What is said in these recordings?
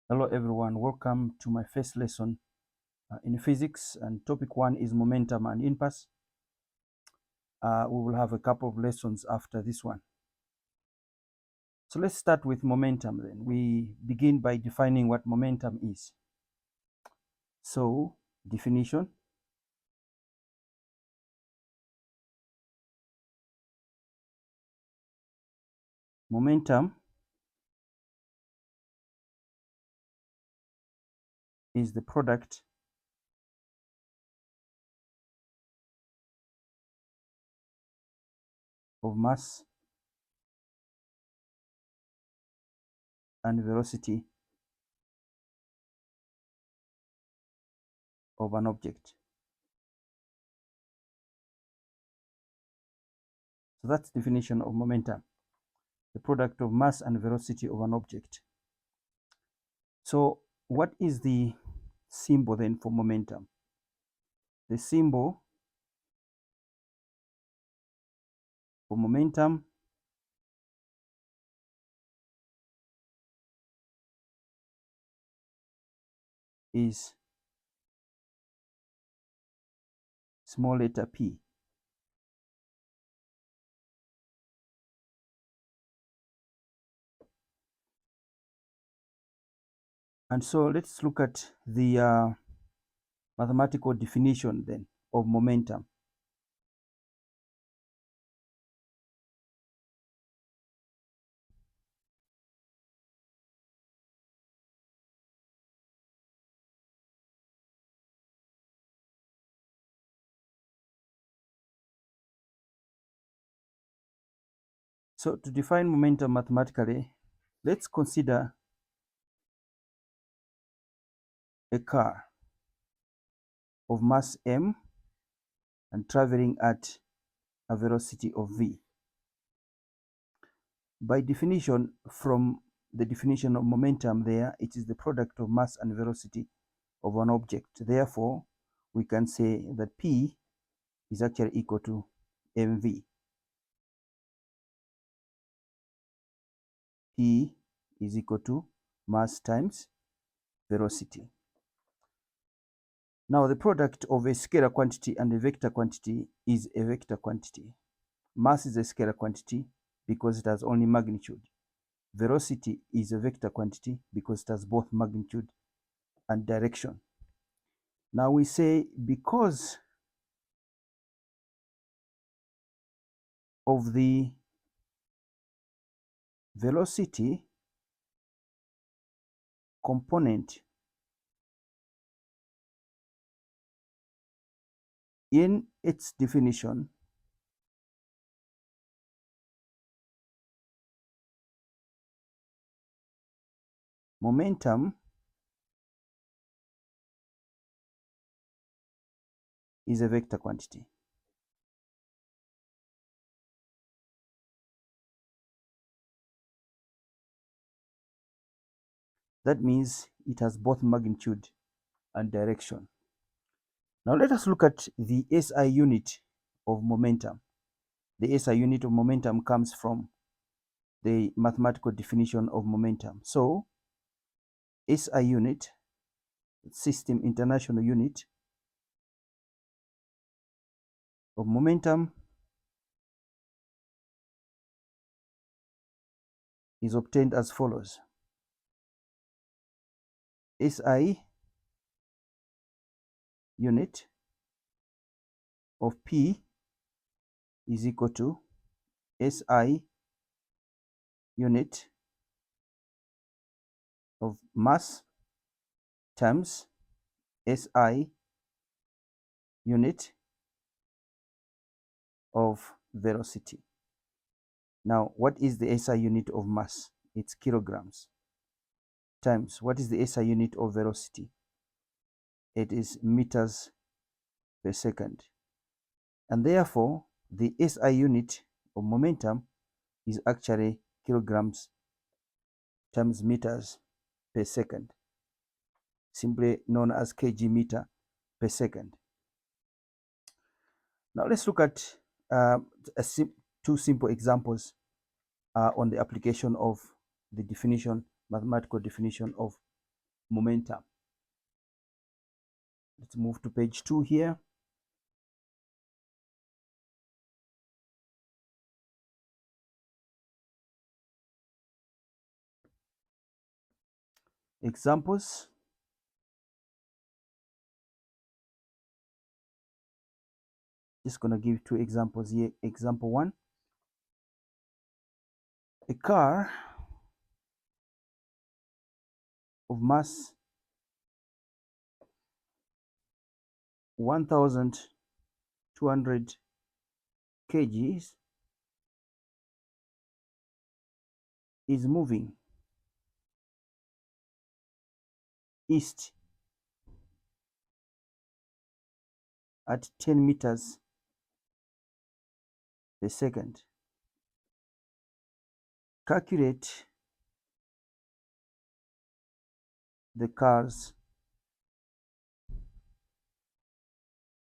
Hello everyone, welcome to my first lesson in physics, and topic 1 is momentum and impasse. We will have a couple of lessons after this one. So let's start with momentum then. We begin by defining what momentum is. So, definition. Momentum is the product of mass and velocity of an object. So that's the definition of momentum, the product of mass and velocity of an object. So what is the symbol then for momentum? The symbol for momentum is small letter p. And so let's look at the mathematical definition then of momentum. So to define momentum mathematically, let's consider a car of mass m and traveling at a velocity of v. By definition, from the definition of momentum there, it is the product of mass and velocity of an object. Therefore, we can say that P is actually equal to mv. P is equal to mass times velocity. Now, the product of a scalar quantity and a vector quantity is a vector quantity. Mass is a scalar quantity because it has only magnitude. Velocity is a vector quantity because it has both magnitude and direction. Now we say because of the velocity component in its definition, momentum is a vector quantity. That means it has both magnitude and direction. Now let us look at the SI unit of momentum. The SI unit of momentum comes from the mathematical definition of momentum. So SI unit, System International Unit of momentum, is obtained as follows. SI unit of P is equal to SI unit of mass times SI unit of velocity. Now, what is the SI unit of mass? It's kilograms. Times, what is the SI unit of velocity? It is meters per second. And therefore, the SI unit of momentum is actually kilograms times meters per second, simply known as kg meter per second. Now let's look at two simple examples on the application of the definition, mathematical definition of momentum. Let's move to page 2 here. Examples. Just gonna give 2 examples here. Example 1. A car of mass 1,200 kgs is moving east at 10 meters per second. Calculate the car's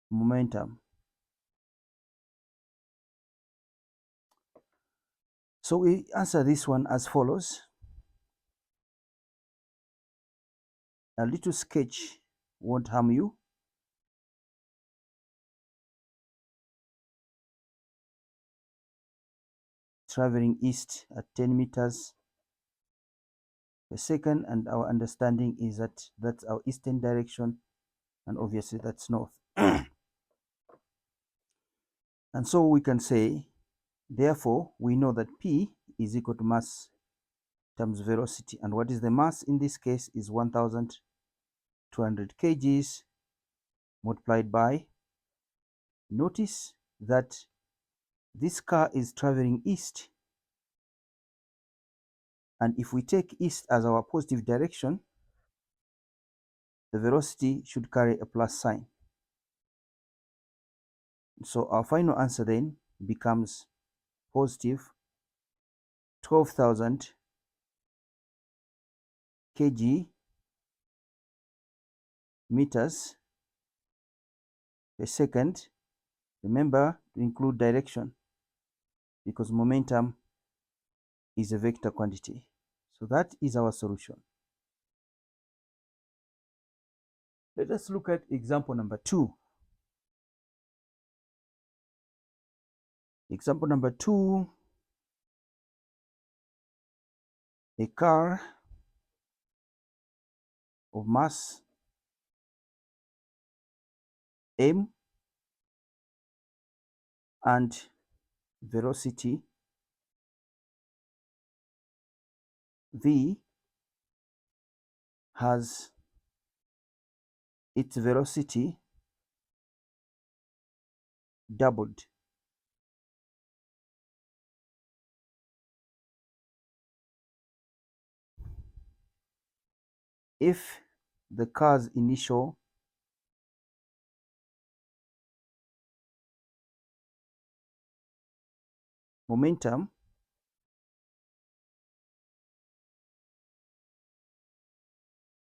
momentum. So we answer this one as follows. A little sketch won't harm you. Traveling east at 10 meters per second, and our understanding is that that's our eastern direction, and obviously that's north. And so we can say, therefore, we know that P is equal to mass times velocity. And what is the mass in this case is 1,200 kgs multiplied by, notice that this car is traveling east. And if we take east as our positive direction, the velocity should carry a plus sign. So our final answer then becomes positive 12,000 kg meters per second. Remember to include direction because momentum is a vector quantity. So that is our solution. Let us look at example number 2. Example number 2, a car of mass m and velocity v has its velocity doubled. If the car's initial momentum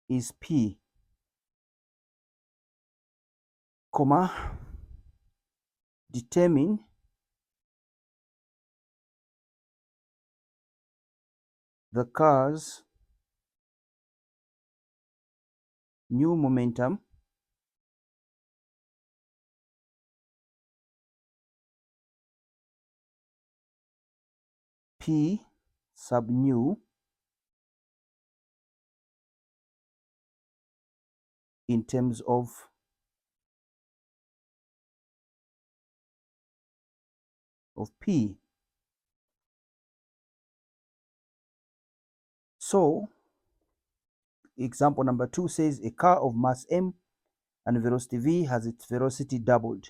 is p, comma, determine the car's new momentum p sub new in terms of p. So example number 2 says a car of mass m and velocity v has its velocity doubled.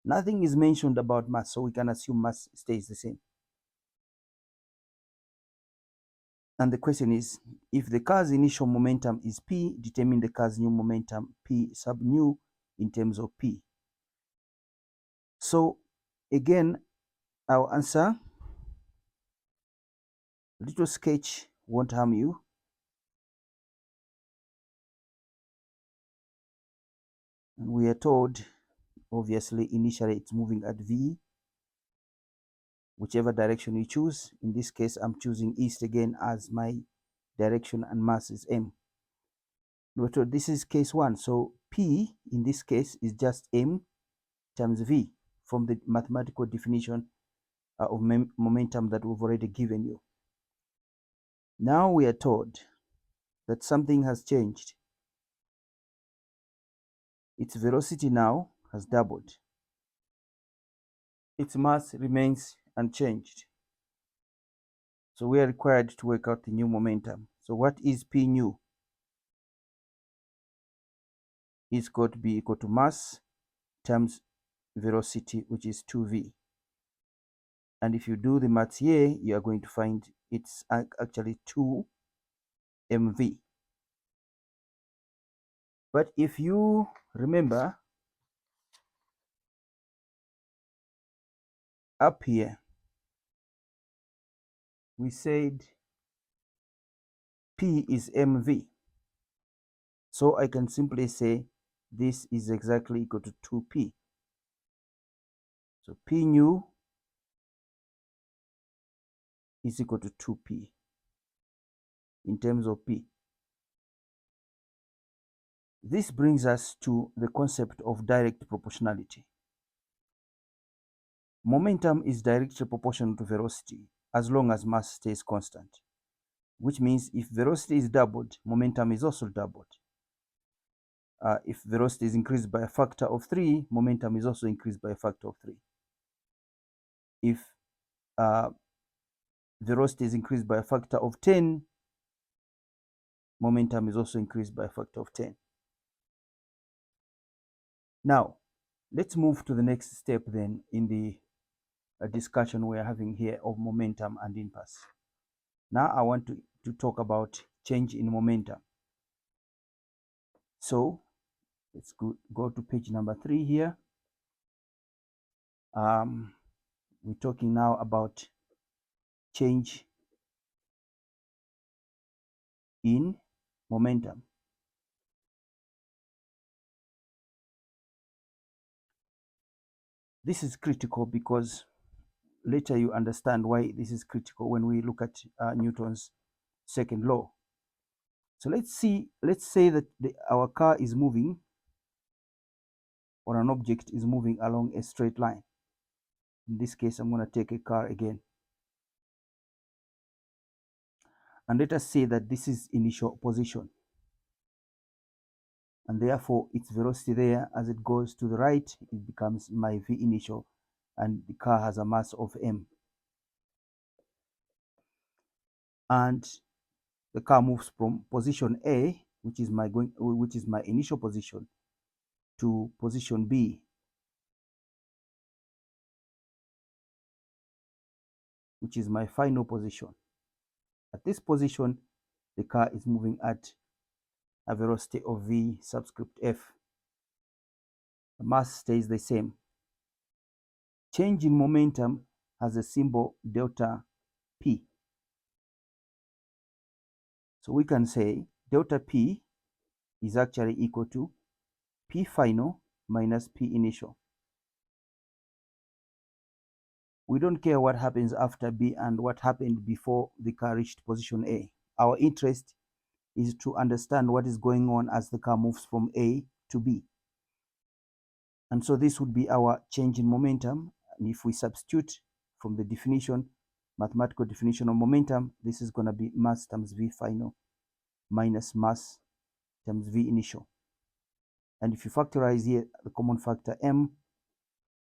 Nothing is mentioned about mass, so we can assume mass stays the same. And the question is, if the car's initial momentum is p, determine the car's new momentum p sub new in terms of p. So again, our answer, little sketch won't harm you. And we are told, obviously, initially it's moving at v, whichever direction you choose. In this case, I'm choosing east again as my direction and mass is m. So this is case 1. So P in this case is just m times v from the mathematical definition of momentum that we've already given you. Now we are told that something has changed. Its velocity now has doubled. Its mass remains unchanged. So we are required to work out the new momentum. So what is P new? Is going to be equal to mass times velocity, which is 2v. And if you do the maths here, you are going to find it's actually 2 mv. But if you remember up here, we said P is mv. So I can simply say this is exactly equal to 2p. So P new is equal to 2p in terms of P. This brings us to the concept of direct proportionality. Momentum is directly proportional to velocity as long as mass stays constant, which means if velocity is doubled, momentum is also doubled. If velocity is increased by a factor of 3, momentum is also increased by a factor of 3. If velocity is increased by a factor of 10, momentum is also increased by a factor of 10. Now, let's move to the next step then in the discussion we are having here of momentum and impasse. Now I want to talk about change in momentum. So let's go to page number 3 here. We're talking now about change in momentum. This is critical because later you understand why this is critical when we look at Newton's second law. So let's say that our car is moving, or an object is moving along a straight line. In this case, I'm going to take a car again. And let us say that this is initial position. And therefore, its velocity there, as it goes to the right, it becomes my v initial, and the car has a mass of m. And the car moves from position A, which is my initial position, to position B, which is my final position. At this position, the car is moving at a velocity of v subscript f. The mass stays the same. Change in momentum has a symbol delta p. So we can say delta p is actually equal to p final minus p initial. We don't care what happens after B and what happened before the car reached position A. Our interest is to understand what is going on as the car moves from A to B. And so this would be our change in momentum. And if we substitute from the definition, mathematical definition of momentum, this is going to be mass times V final minus mass times V initial. And if you factorize here the common factor m,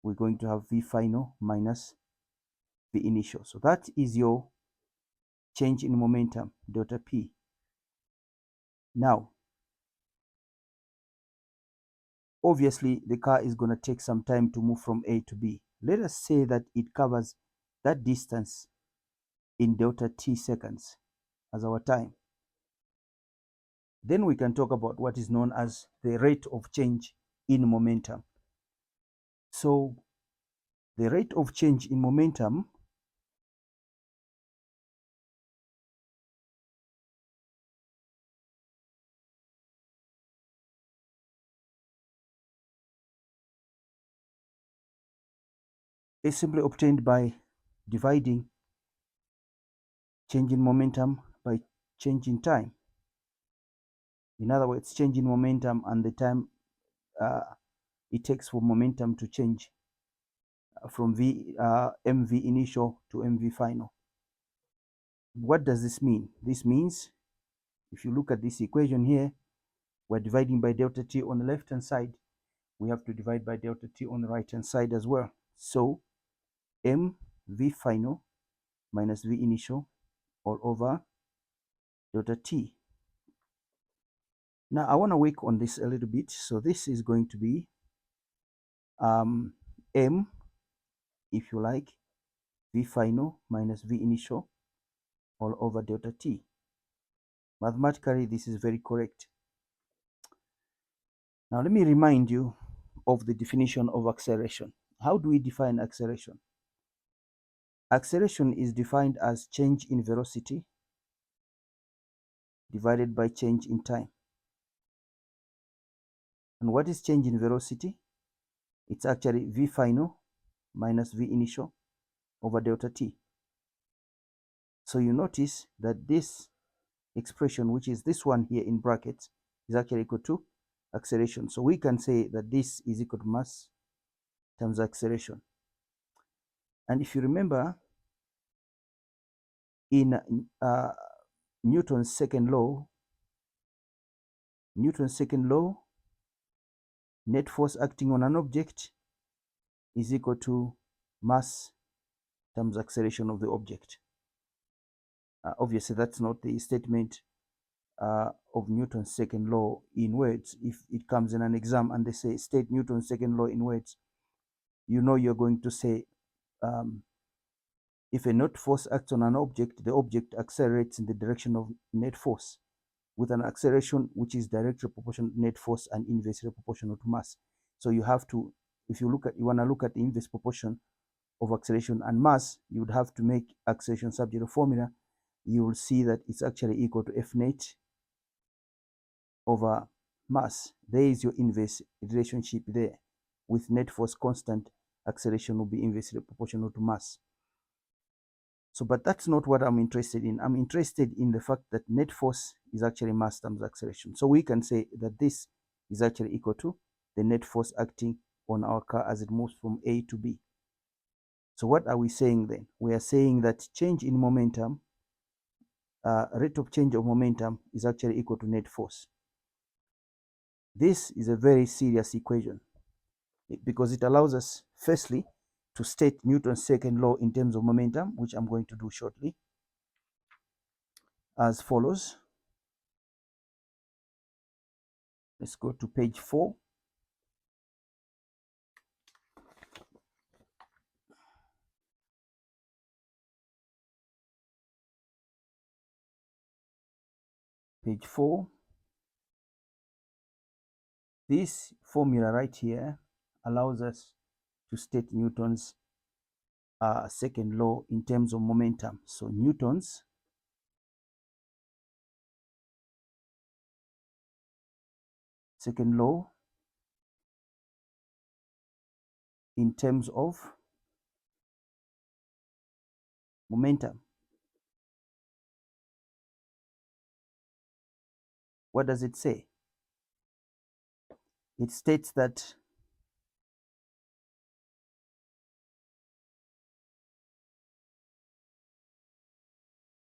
we're going to have V final minus V initial. So that is your change in momentum, delta P. Now, obviously, the car is going to take some time to move from A to B. Let us say that it covers that distance in delta t seconds as our time. Then we can talk about what is known as the rate of change in momentum. So the rate of change in momentum is simply obtained by dividing change in momentum by change in time. In other words, change in momentum and the time it takes for momentum to change from mv initial to mv final. What does this mean? This means if you look at this equation here, we're dividing by delta t on the left hand side. We have to divide by delta t on the right hand side as well. So mv final minus v initial all over delta t. Now I want to work on this a little bit. So this is going to be m, if you like, v final minus v initial all over delta t. Mathematically, this is very correct. Now let me remind you of the definition of acceleration. How do we define acceleration? Acceleration is defined as change in velocity divided by change in time. And what is change in velocity? It's actually v final minus v initial over delta t. So you notice that this expression, which is this one here in brackets, is actually equal to acceleration. So we can say that this is equal to mass times acceleration. And if you remember, in Newton's second law, net force acting on an object is equal to mass times acceleration of the object. Obviously, that's not the statement of Newton's second law in words. If it comes in an exam and they say state Newton's second law in words, you know you're going to say if a net force acts on an object, the object accelerates in the direction of net force with an acceleration which is directly proportional to net force and inversely proportional to mass. So you have to, if you want to look at the inverse proportion of acceleration and mass, you would have to make acceleration subject to formula. You will see that it's actually equal to F net over mass. There is your inverse relationship there. With net force constant, acceleration will be inversely proportional to mass. So, but that's not what I'm interested in. I'm interested in the fact that net force is actually mass times acceleration. So we can say that this is actually equal to the net force acting on our car as it moves from A to B. So what are we saying then? We are saying that change in momentum, rate of change of momentum is actually equal to net force. This is a very serious equation because it allows us, firstly, to state Newton's second law in terms of momentum, which I'm going to do shortly, as follows. Let's go to page 4. Page 4. This formula right here allows us to state Newton's second law in terms of momentum. So Newton's second law in terms of momentum. What does it say? It states that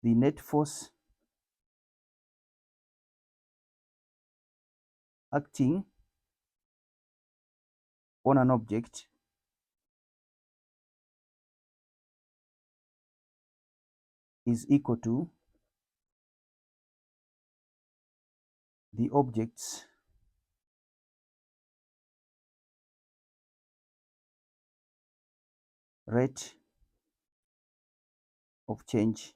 the net force acting on an object is equal to the object's rate of change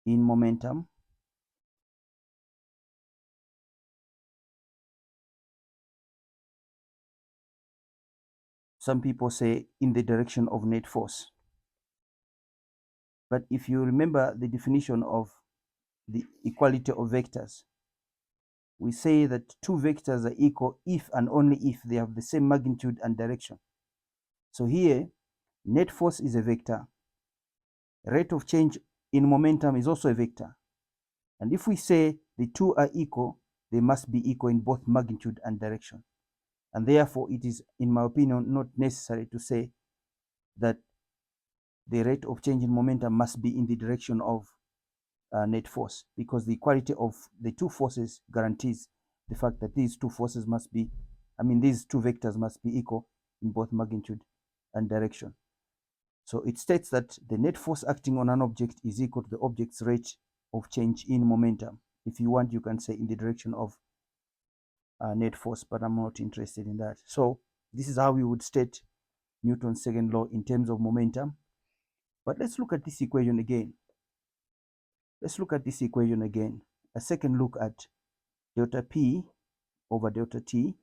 in momentum some people say in the direction of net force. But if you remember the definition of the equality of vectors, we say that two vectors are equal if and only if they have the same magnitude and direction. So here, net force is a vector. Rate of change in momentum is also a vector. And if we say the two are equal, they must be equal in both magnitude and direction. And therefore, it is, in my opinion, not necessary to say that the rate of change in momentum must be in the direction of net force, because the equality of the two forces guarantees the fact that these two forces must be, these two vectors must be equal in both magnitude and direction. So it states that the net force acting on an object is equal to the object's rate of change in momentum. If you want, you can say in the direction of net force, but I'm not interested in that. So this is how we would state Newton's second law in terms of momentum. But let's look at this equation again. Let's look at this equation again. A second look at delta P over delta T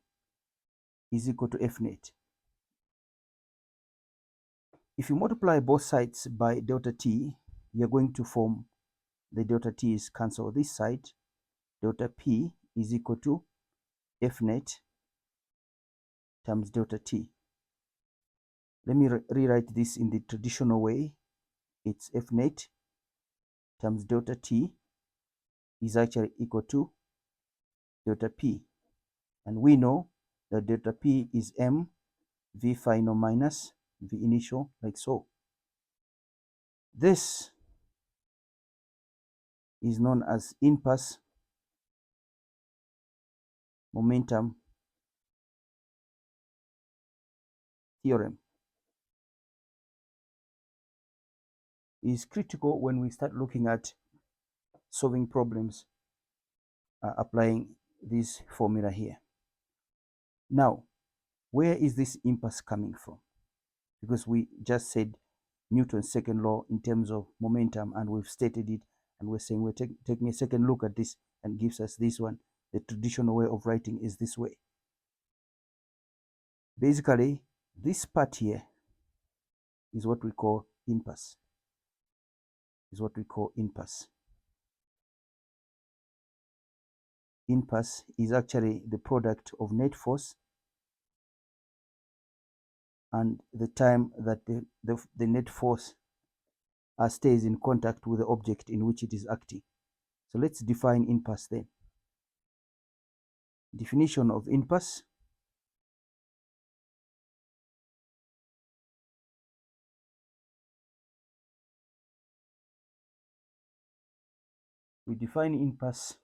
is equal to F net. If you multiply both sides by delta T, you're going to form the delta T is cancel this side. Delta P is equal to F net times delta T. Let me rewrite this in the traditional way. It's F net times delta T is actually equal to delta P. And we know that delta P is M V final minus V initial, like so. This is known as in-pass momentum theorem. It is critical when we start looking at solving problems applying this formula here. Now, where is this impasse coming from? Because we just said Newton's second law in terms of momentum, and we've stated it, and we're saying we're taking a second look at this and gives us this one. The traditional way of writing is this way. Basically, this part here is what we call impasse. Impasse is actually the product of net force and the time that the net force stays in contact with the object in which it is acting. So let's define impasse then. Definition of impasse. We define impasse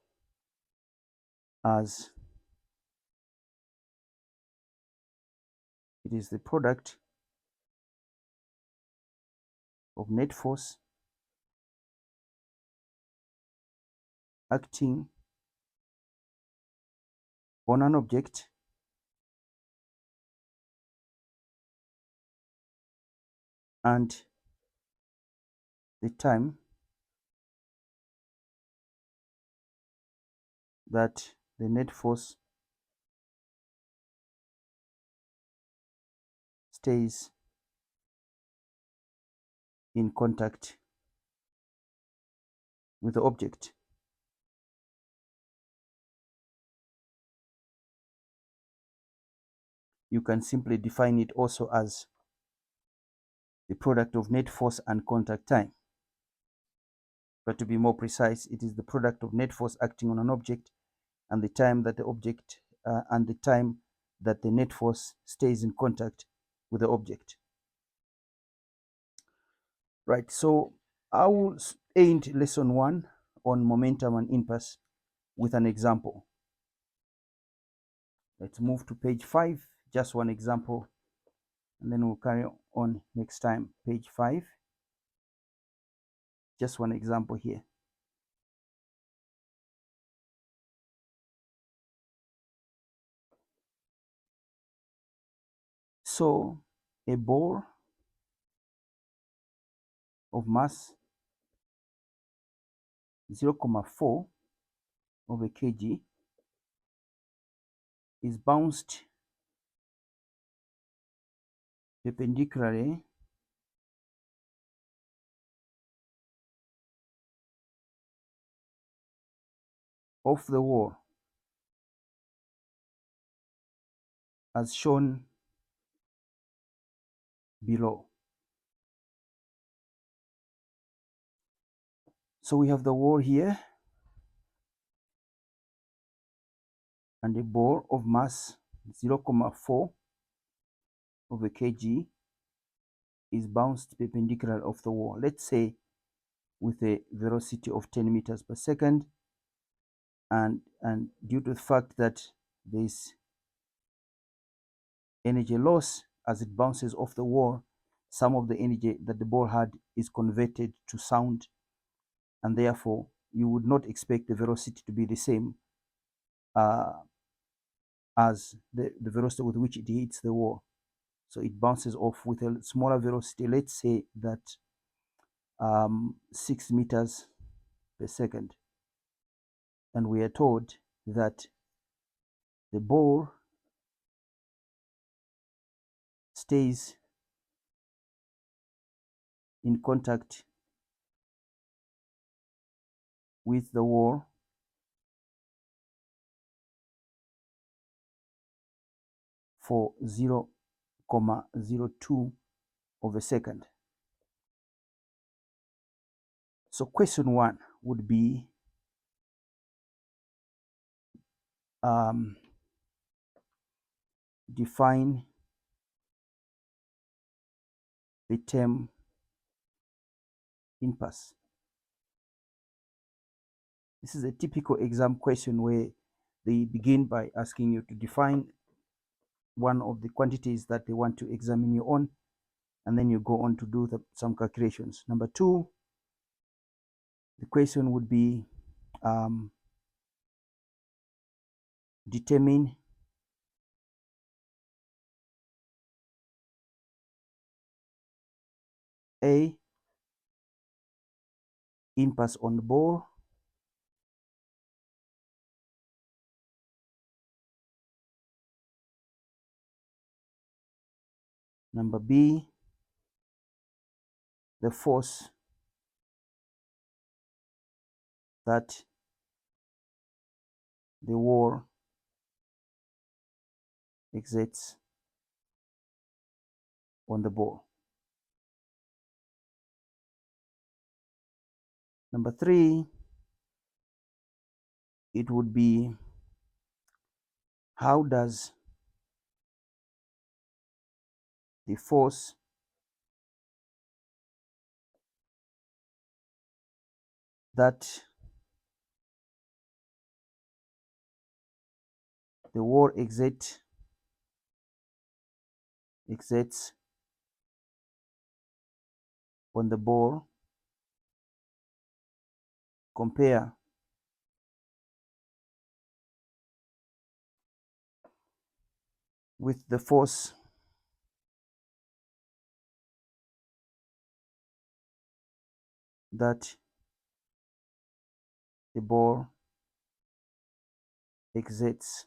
as it is the product of net force acting on an object and the time that the net force stays in contact with the object. You can simply define it also as the product of net force and contact time. But to be more precise, it is the product of net force acting on an object and the time that the object and the time that the net force stays in contact with the object. Right, so I will end lesson 1 on momentum and impasse with an example. Let's move to page 5, just one example, and then we'll carry on next time. Page 5, just one example here. So a ball of mass 0.4 of a kg is bounced perpendicularly off the wall as shown below. So we have the wall here, and a ball of mass 0.4 of a kg is bounced perpendicular of the wall, let's say with a velocity of 10 meters per second, and due to the fact that there is energy loss as it bounces off the wall, some of the energy that the ball had is converted to sound, and therefore you would not expect the velocity to be the same as the velocity with which it hits the wall. So it bounces off with a smaller velocity, let's say that 6 meters per second. And we are told that the ball stays in contact with the wall for 0.02 of a second. So question 1 would be define the term impasse. This is a typical exam question where they begin by asking you to define one of the quantities that they want to examine you on, and then you go on to do some calculations. Number 2, the question would be determine A, impasse on the ball, number B, the force that the wall exerts on the ball. Number 3, it would be how does the force that the wall exerts on the ball compare with the force that the ball exerts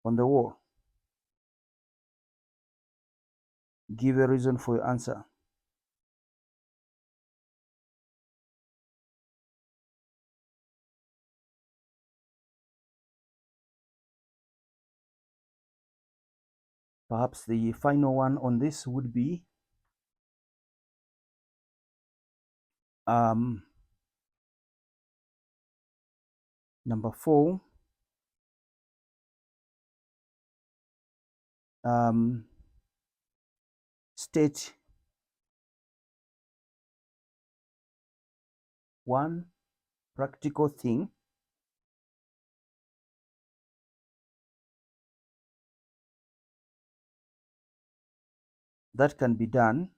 on the wall. Give a reason for your answer. Perhaps the final one on this would be number 4, state one practical thing that can be done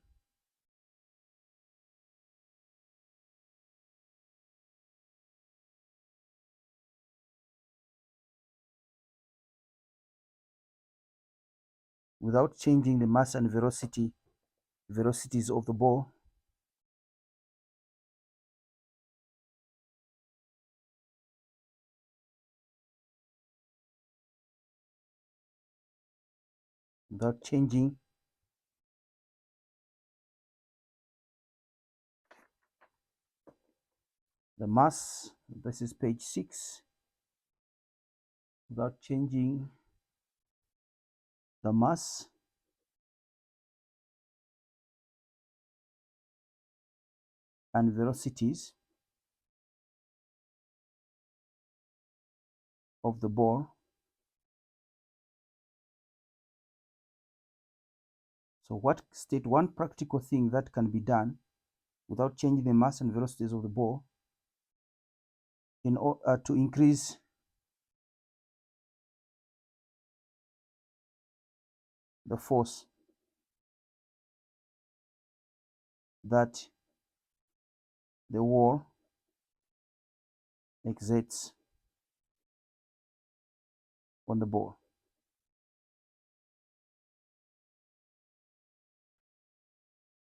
without changing the mass and velocities of the ball. Without changing the mass, this is page 6, without changing the mass and velocities of the ball. So what state one practical thing that can be done without changing the mass and velocities of the ball in order to increase the force that the wall exerts on the ball.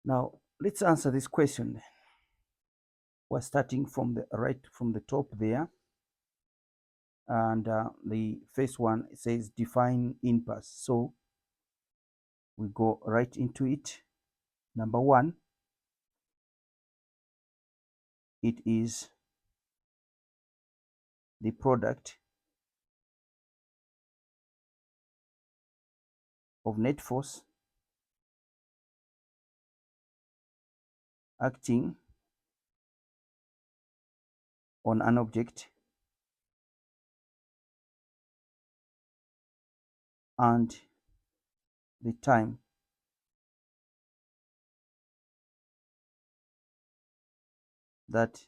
Now let's answer this question. We're starting from the right, from the top there, and the first one says define impasse. So we go right into it. Number one, it is the product of net force acting on an object and the time that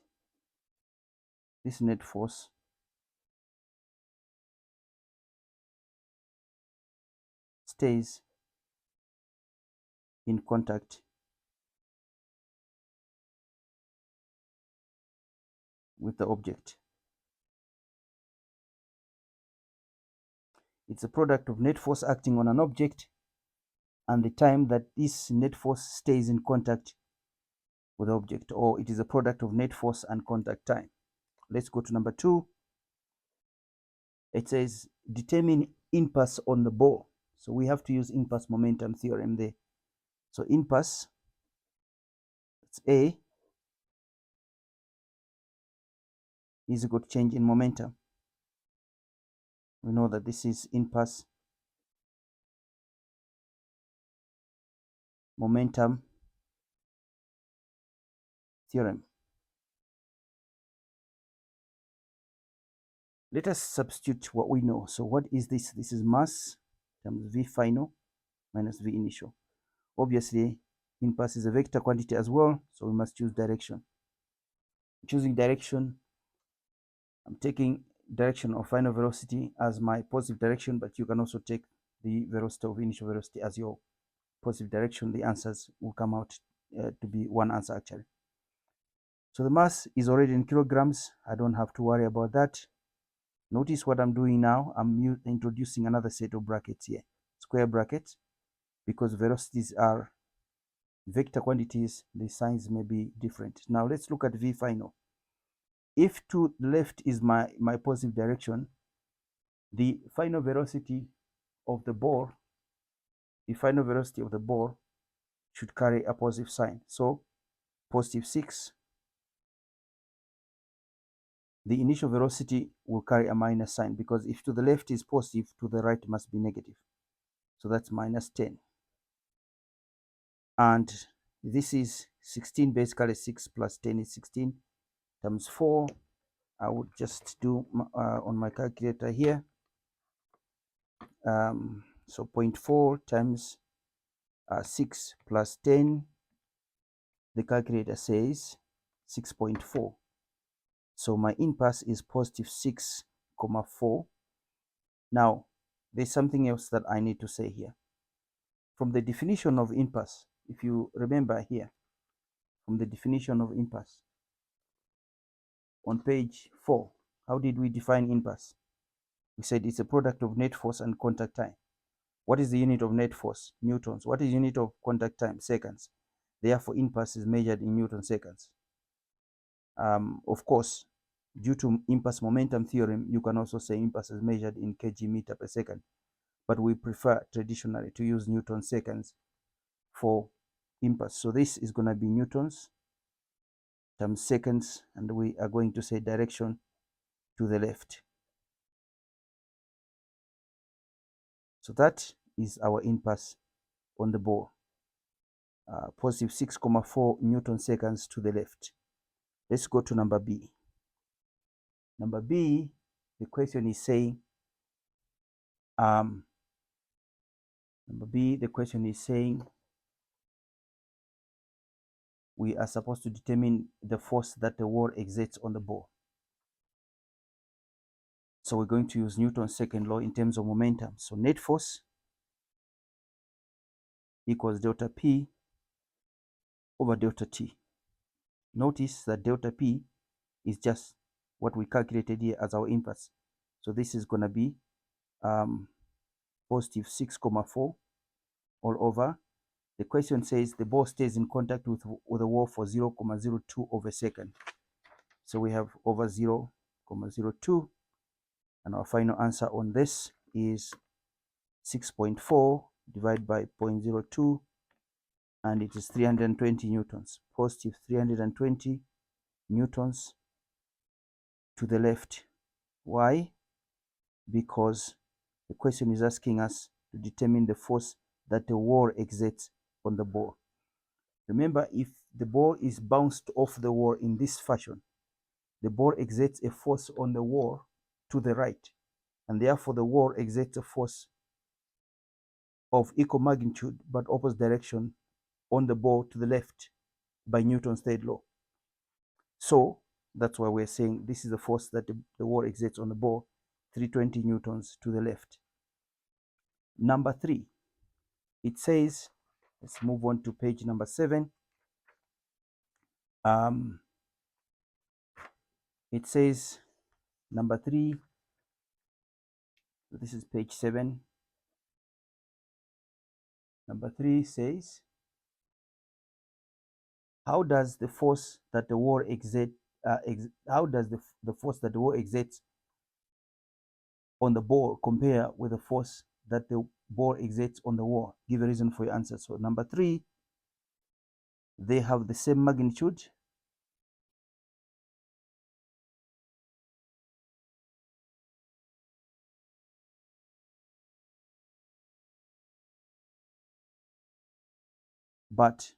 this net force stays in contact with the object. It's a product of net force acting on an object and the time that this net force stays in contact with the object, or it is a product of net force and contact time. Let's go to number two. It says determine impasse on the ball. So we have to use impasse momentum theorem there. So impasse, it's A is equal to change in momentum. We know that this is impasse momentum theorem. Let us substitute what we know. So what is this? This is mass times V final minus V initial. Obviously, impasse is a vector quantity as well, so we must choose direction. Choosing direction, I'm taking direction of final velocity as my positive direction, but you can also take the velocity of initial velocity as your positive direction. The answers will come out to be one answer actually. So the mass is already in kilograms. I don't have to worry about that. Notice what I'm doing now. I'm introducing another set of brackets here, square brackets, because velocities are vector quantities, the signs may be different. Now let's look at V final. If to the left is my positive direction, the final velocity of the ball, should carry a positive sign. So positive 6. The initial velocity will carry a minus sign, because if to the left is positive, to the right must be negative. So that's minus 10. And this is 16, basically 6 plus 10 is 16 times 4. I would just do on my calculator here. So 0.4 times 6 plus 10. The calculator says 6.4. So my impasse is positive 6,4. Now, there's something else that I need to say here. From the definition of impasse, if you remember here, from the definition of impasse, on page 4, how did we define impasse? We said it's a product of net force and contact time. What is the unit of net force? Newtons. What is unit of contact time? Seconds. Therefore, impasse is measured in Newton seconds. Of course, due to impasse momentum theorem, you can also say impasse is measured in kg meter per second. But we prefer traditionally to use Newton seconds for impasse. So this is going to be Newtons times seconds, and we are going to say direction to the left. So that is our impasse on the ball. Positive 6,4 Newton seconds to the left. Let's go to number B. Number B, the question is saying Number B, the question is saying we are supposed to determine the force that the wall exerts on the ball. So we're going to use Newton's second law in terms of momentum. So net force equals delta P over delta T. Notice that delta P is just what we calculated here as our impulse. So this is going to be positive 6,4 all over. The question says the ball stays in contact with the wall for 0,02 of a second. So we have over 0,02, and our final answer on this is 6.4 divided by 0.02, and it is 320 newtons, positive 320 newtons to the left. Why? Because the question is asking us to determine the force that the wall exerts on the ball. Remember, if the ball is bounced off the wall in this fashion, the ball exerts a force on the wall to the right, and therefore the wall exerts a force of equal magnitude but opposite direction on the ball to the left by Newton's third law. So that's why we're saying this is the force that the wall exerts on the ball, 320 newtons to the left. Number 3, it says, let's move on to page number 7. It says, number 3, this is page 7. Number 3 says, how does the force that the wall exerts, how does the force that the wall exerts on the ball compare with the force that the ball exerts on the wall? Give a reason for your answer. So number 3, they have the same magnitude. But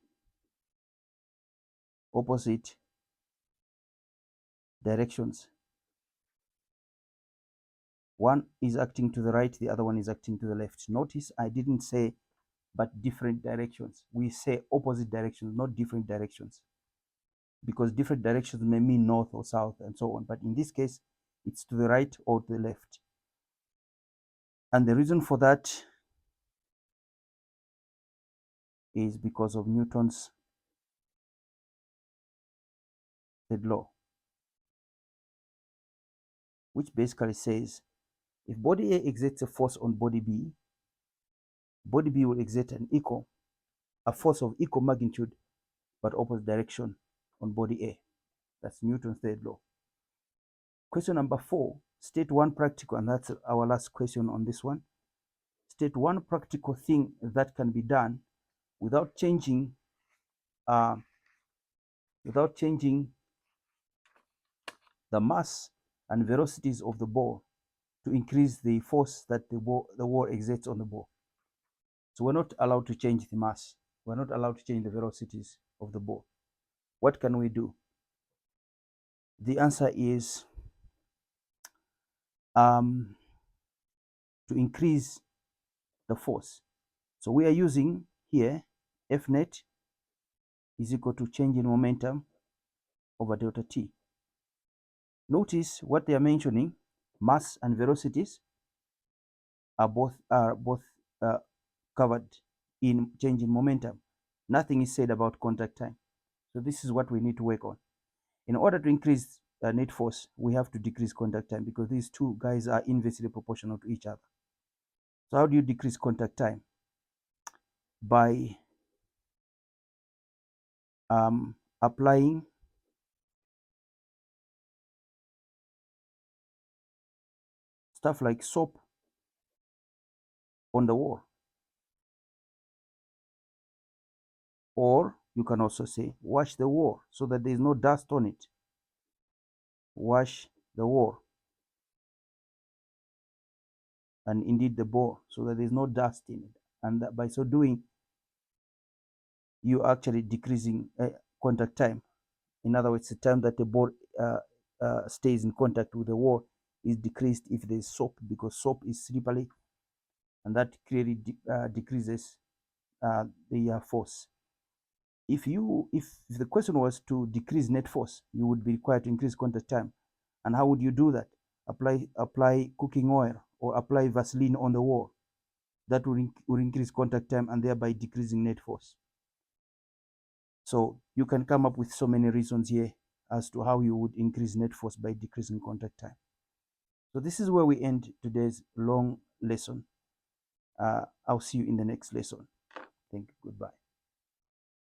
opposite directions. One is acting to the right, the other one is acting to the left. Notice I didn't say but different directions. We say opposite directions, not different directions, because different directions may mean north or south and so on. But in this case, it's to the right or to the left. And the reason for that is because of Newton's third law, which basically says if body A exerts a force on body B will exert a force of equal magnitude but opposite direction on body A. That's Newton's third law. Question number 4, state one practical, and that's our last question on this one. State one practical thing that can be done without changing the mass and velocities of the ball to increase the force that the wall exerts on the ball. So we're not allowed to change the mass. We're not allowed to change the velocities of the ball. What can we do? The answer is to increase the force. So we are using here F net is equal to change in momentum over delta T. Notice what they are mentioning, mass and velocities are both covered in change in momentum. Nothing is said about contact time. So this is what we need to work on. In order to increase net force, we have to decrease contact time because these two guys are inversely proportional to each other. So how do you decrease contact time? By applying stuff like soap on the wall. Or you can also say wash the wall so that there is no dust on it. Wash the wall and indeed the ball so that there is no dust in it. And by so doing, you are actually decreasing contact time. In other words, the time that the ball stays in contact with the wall is decreased if there is soap, because soap is slippery and that clearly decreases the force. If the question was to decrease net force, you would be required to increase contact time. And how would you do that? Apply cooking oil or apply Vaseline on the wall. That would increase contact time and thereby decreasing net force. So you can come up with so many reasons here as to how you would increase net force by decreasing contact time. So this is where we end today's long lesson. I'll see you in the next lesson. Thank you. Goodbye.